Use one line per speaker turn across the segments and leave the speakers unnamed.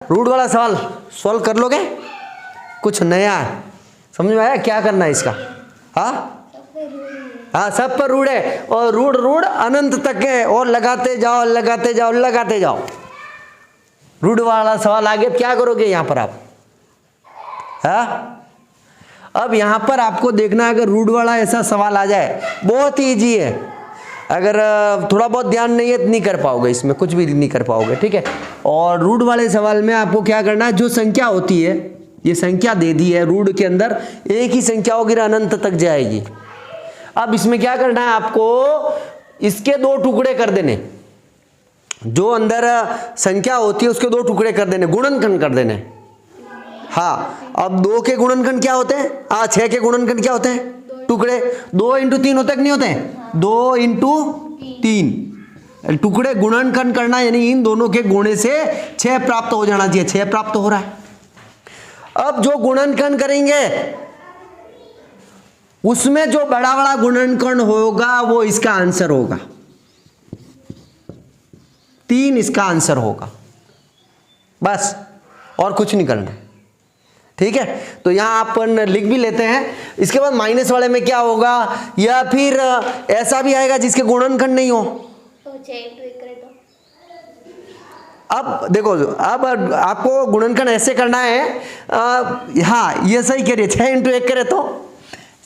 Root वाला सवाल solve कर लोगे? कुछ नया है, समझ में आया क्या करना है इसका? हाँ हाँ, सब पर रूट है और रूट रूट अनंत तक है और लगाते जाओ लगाते जाओ लगाते जाओ। रूट वाला सवाल आ गया, क्या करोगे यहां पर आप? हाँ, अब यहां पर आपको देखना है, अगर रूट वाला ऐसा सवाल आ जाए, बहुत ही इजी है। अगर थोड़ा बहुत ध्यान नहीं है तो नहीं कर पाओगे, इसमें कुछ भी नहीं कर पाओगे, ठीक है। और रूट वाले सवाल में आपको क्या करना है, जो संख्या होती है, ये संख्या दे दी है रूट के अंदर, एक ही संख्या होगी, अनंत तक जाएगी। अब इसमें क्या करना है आपको, इसके दो टुकड़े कर देने, जो अंदर संख्या होती है उसके दो टुकड़े कर देने, गुणनखंड कर देने। हाँ, अब 2 के गुणनखंड क्या होते हैं? 6 के गुणनखंड क्या होते हैं? टुकड़े। 2 इंटू 3 होते कि नहीं होते? 2 इंटू 3 टुकड़े गुणनखंड करना, यानी इन दोनों के गुणे से 6 प्राप्त हो जाना चाहिए। 6 प्राप्त हो रहा है। अब जो गुणनखंड करेंगे उसमें जो बड़ा बड़ा गुणनखंड होगा वो इसका आंसर होगा। 3 इसका आंसर होगा, बस और कुछ नहीं करना, ठीक है। तो यहां अपन लिख भी लेते हैं। इसके बाद माइनस वाले में क्या होगा, या फिर ऐसा भी आएगा जिसके गुणनखंड नहीं हो, तो 6 इंटू 1 करे तो। अब देखो, अब आपको गुणनखंड ऐसे करना है, हाँ ये सही कह रही है, 6 इंटू 1 करे तो,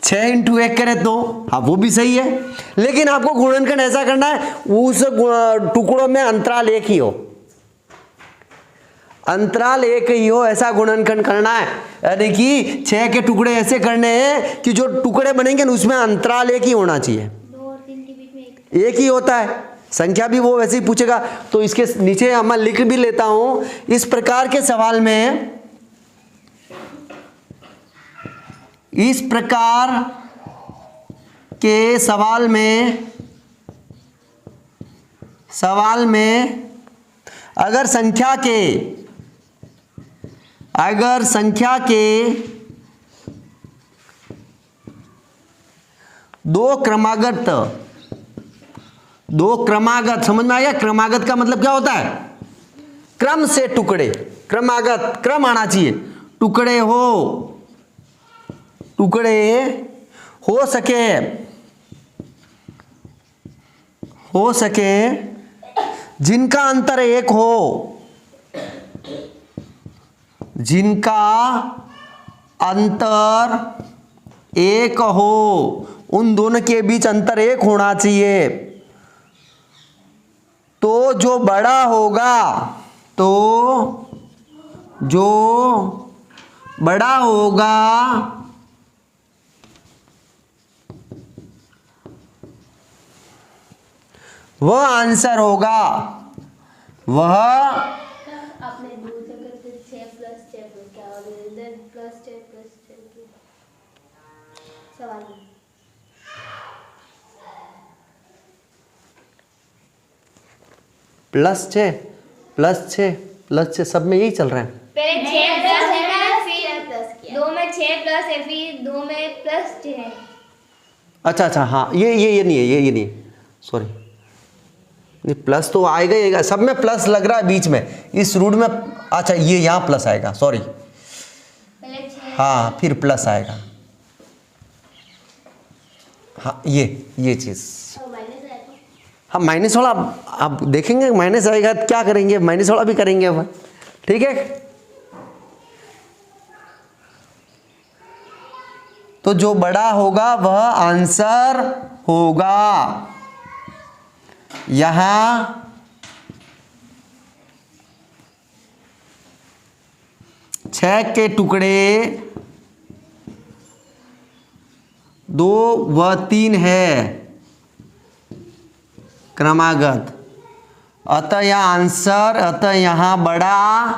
6 इंटू 1 करे तो, हाँ वो भी सही है। लेकिन आपको गुणनखंड ऐसा करना है उस टुकड़ों में अंतराल एक ही हो, अंतराल एक ही हो, ऐसा गुणनखंड करना है। यानी कि 6 के टुकड़े ऐसे करने हैं कि जो टुकड़े बनेंगे ना उसमें अंतराल एक ही होना चाहिए।
2 और 3 के बीच में
एक ही होता है, संख्या भी वो वैसे ही पूछेगा। तो इसके नीचे मैं लिख भी लेता हूं, इस प्रकार के सवाल में, इस प्रकार के सवाल में अगर संख्या के दो क्रमागत, समझ में आ गया? क्रमागत का मतलब क्या होता है? क्रम से टुकड़े, क्रमागत, क्रम आना चाहिए। टुकड़े हो सके जिनका अंतर एक हो, उन दोनों के बीच अंतर एक होना चाहिए। तो जो बड़ा होगा वह आंसर होगा, वह
आपने दूसरे करके 6 प्लस 6 क्या हो गया, इधर प्लस 6 की सवाल
प्लस 6 सब में यही चल रहा है।
पहले 6 प्लस है, फिर प्लस किया, 2 में 6 प्लस है, फिर 2 में प्लस 6 है।
अच्छा, हाँ ये नहीं है, ये नहीं है, सॉरी, नहीं प्लस तो आएगा ही, सब में प्लस लग रहा है बीच में, इस रूट में। अच्छा, ये यहाँ प्लस आएगा, सॉरी, हाँ फिर प्लस आएगा, हाँ ये चीज, हाँ माइनस वाला आप देखेंगे, माइनस आएगा तो क्या करेंगे, माइनस वाला भी करेंगे अब, ठीक है। तो जो बड़ा होगा वह आंसर होगा। यहां 6 के टुकड़े 2 व 3 है क्रमागत, अतः यह आंसर, अतः यहां बड़ा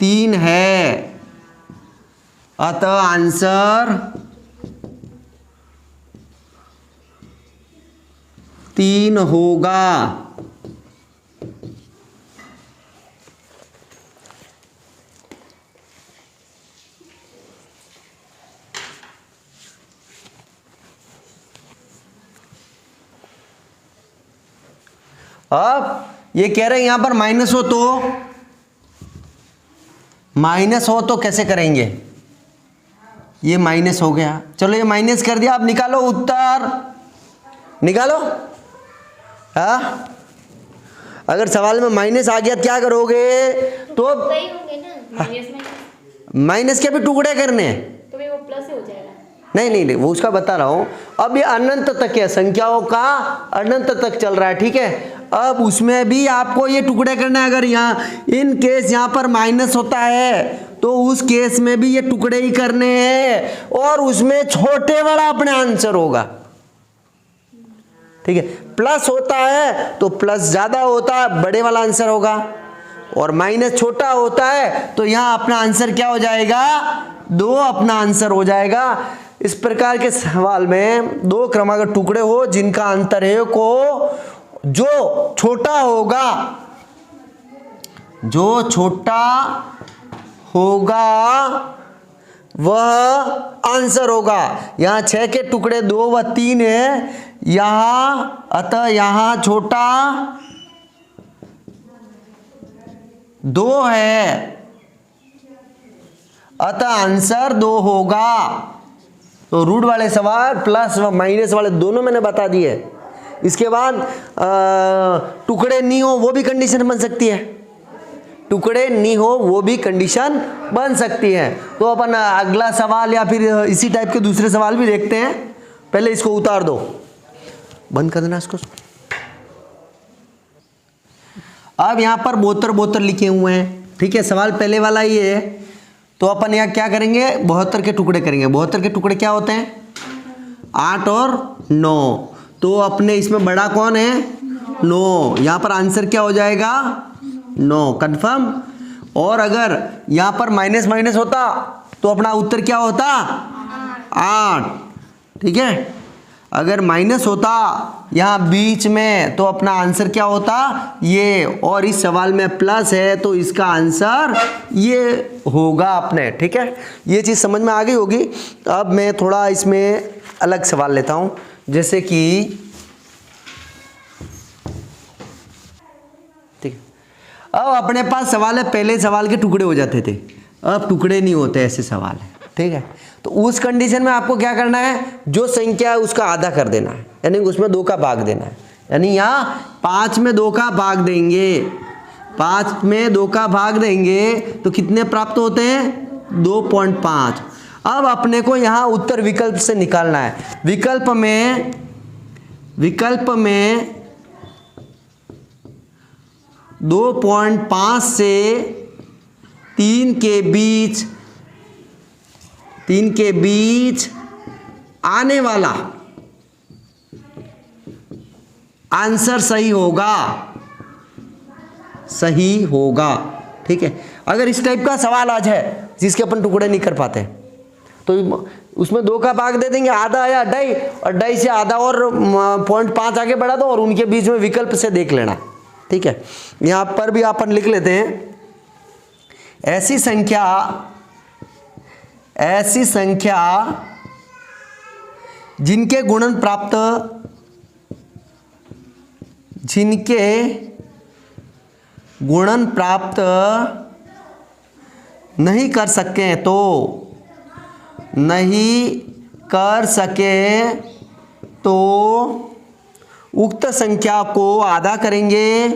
3 है, अतः आंसर 3 होगा। अब ये कह रहे हैं यहां पर माइनस हो तो कैसे करेंगे? ये माइनस हो गया, चलो ये माइनस कर दिया, आप निकालो उत्तर, निकालो। हाँ, अगर सवाल में माइनस आ गया क्या करोगे? तो
वही होंगे ना,
माइनस के भी टुकड़े करने हैं,
तो भी वो प्लस हो जाएगा।
नहीं, वो उसका बता रहा हूं। अब ये अनंत तक है, संख्याओं का अनंत तक चल रहा है, ठीक है। अब उसमें भी आपको ये टुकड़े करने हैं। अगर यहाँ इन केस यहाँ पर माइनस होता है तो उस केस में भी ये टुकड़े ही करने हैं, और उसमें छोटे वाला अपने आंसर होगा, ठीक है। प्लस होता है तो प्लस ज्यादा होता है, बड़े वाला आंसर होगा, और माइनस छोटा होता है तो यहां अपना आंसर क्या हो जाएगा? 2 अपना आंसर हो जाएगा। इस प्रकार के सवाल में 2 क्रमांक टुकड़े हो जिनका अंतर है को जो छोटा होगा, वह आंसर होगा। यहां 6 के टुकड़े 2 व 3 है, अतः यहां छोटा 2 है, अतः आंसर 2 होगा। तो रूट वाले सवाल प्लस व माइनस वाले दोनों मैंने बता दिए। इसके बाद टुकड़े नहीं हो वो भी कंडीशन बन सकती है, टुकड़े नहीं हो वो भी कंडीशन बन सकती है। तो अपन अगला सवाल या फिर इसी टाइप के दूसरे सवाल भी देखते हैं। पहले इसको उतार दो, बंद कर देना इसको। अब यहां पर बोतर लिखे हुए हैं, ठीक है। सवाल पहले वाला ही है, तो अपन यहां क्या करेंगे? 72 के टुकड़े करेंगे। 72 के टुकड़े क्या होते हैं? 8 और 9। तो अपने इसमें बड़ा कौन है? 9। यहां पर आंसर क्या हो जाएगा? 9, कंफर्म। और अगर यहां पर माइनस माइनस होता तो अपना उत्तर क्या होता? 8, ठीक है। अगर माइनस होता यहाँ बीच में तो अपना आंसर क्या होता? ये। और इस सवाल में प्लस है तो इसका आंसर ये होगा अपने, ठीक है। ये चीज़ समझ में आ गई होगी। अब मैं थोड़ा इसमें अलग सवाल लेता हूँ, जैसे कि ठीक है, अब अपने पास सवाल है, पहले सवाल के टुकड़े हो जाते थे, अब टुकड़े नहीं होते, ऐसे सवाल है, ठीक है। तो उस कंडीशन में आपको क्या करना है? जो संख्या है उसका आधा कर देना है, यानी उसमें 2 का भाग देना है। यानी यहाँ 5 में 2 का भाग देंगे, 5 में 2 का भाग देंगे तो कितने प्राप्त होते हैं? 2.5। अब अपने को यहाँ उत्तर विकल्प से निकालना है। विकल्प में 2.5 से 3 के बीच आने वाला आंसर सही होगा, ठीक है। अगर इस टाइप का सवाल आज है जिसके अपन टुकड़े नहीं कर पाते तो उसमें 2 का भाग दे देंगे, आधा या 2.5, और 2.5 से आधा और 0.5 आगे बढ़ा दो और उनके बीच में विकल्प से देख लेना, ठीक है। यहां पर भी अपन लिख लेते हैं, ऐसी संख्या जिनके गुणन प्राप्त नहीं कर सके तो उक्त संख्या को आधा करेंगे,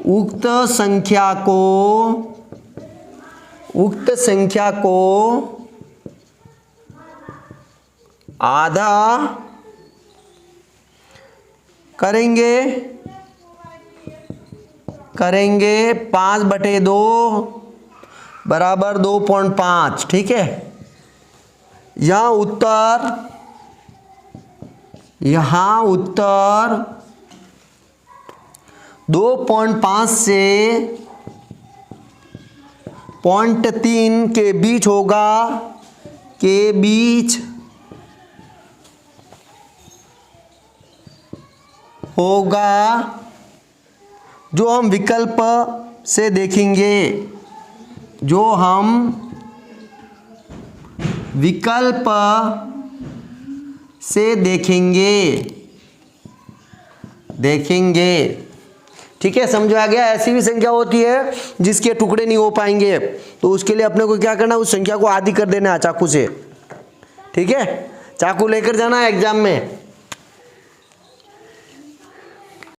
उक्त संख्या को आधा करेंगे 5/2 बराबर 2.5, ठीक है। यहाँ उत्तर 2.5 से 0.3 के बीच होगा, जो हम विकल्प से देखेंगे, ठीक ठीक है, समझ में आ गया। ऐसी भी संख्या होती है जिसके टुकड़े नहीं हो पाएंगे, तो उसके लिए अपने को क्या करना है, उस संख्या को आधी कर देना है चाकू से। ठीक है, चाकू लेकर जाना है एग्जाम में।